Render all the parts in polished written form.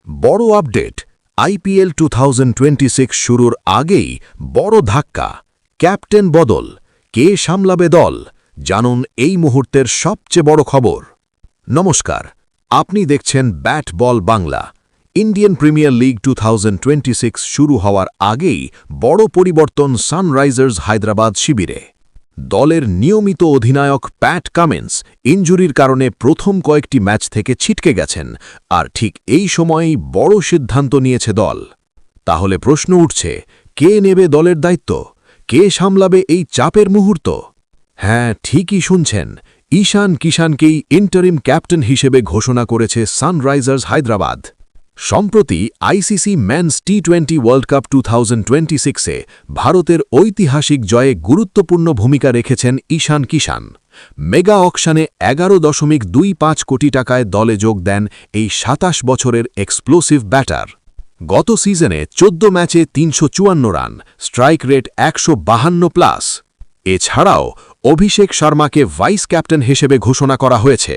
বড় update IPL 2026 শুরুর আগেই বড় ধাক্কা ক্যাপ্টেন বদল কে সামলাবে দল জানুন এই মুহূর্তের সবচেয়ে বড় খবর নমস্কার আপনি দেখছেন bat ball Bangla Indian premier league 2026 শুরু হওয়ার আগেই বড় পরিবর্তন সানরাইজার্স হায়দ্রাবাদ শিবিরে দলের নিয়মিত অধিনায়ক প্যাট কামিন্স ইনজুরির কারণে প্রথম কয়েকটি ম্যাচ থেকে ছিটকে গেছেন আর ঠিক এই সময়েই বড় সিদ্ধান্ত নিয়েছে দল তাহলে প্রশ্ন উঠছে কে নেবে দলের দায়িত্ব কে সামলাবে এই চাপের মুহূর্ত হ্যাঁ ঠিকই শুনছেন ঈশান কিষানকেই ইন্টারিম ক্যাপ্টেন হিসেবে ঘোষণা করেছে সানরাইজার্স হায়দ্রাবাদ সম্প্রতি আইসিসি মেন্স টি20 ওয়ার্ল্ড কাপ 2026-এ ভারতের ঐতিহাসিক জয়ে গুরুত্বপূর্ণ ভূমিকা রেখেছেন ঈশান কিষান মেগা অকশনে 11.25 কোটি টাকায় দলে যোগ দেন এই 27 বছরের এক্সপ্লোসিভ ব্যাটার গত সিজনে 14 ম্যাচে 354 রান স্ট্রাইক রেট 152+। এছাড়াও অভিষেক শর্মাকে ভাইস ক্যাপ্টেন হিসেবে ঘোষণা করা হয়েছে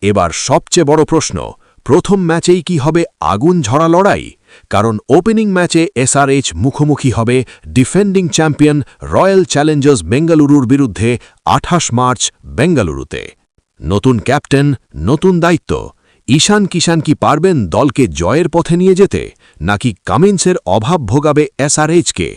এবার সবচেয়ে বড় প্রশ্ন প্রথম ম্যাচেই কি হবে আগুন ঝরা লড়াই কারণ ওপেনিং ম্যাচে এসআরএইচ মুখোমুখি হবে ডিফেন্ডিং চ্যাম্পিয়ন রয়্যাল চ্যালেঞ্জার্স বেঙ্গালুরুর বিরুদ্ধে 28 মার্চ বেঙ্গালুরুতে নতুন ক্যাপ্টেন নতুন দায়িত্ব ঈশান কিষান কি পারবেন দলকে জয়ের পথে নিয়ে যেতে নাকি কামিন্সের অভাব ভোগাবে এসআরএইচকে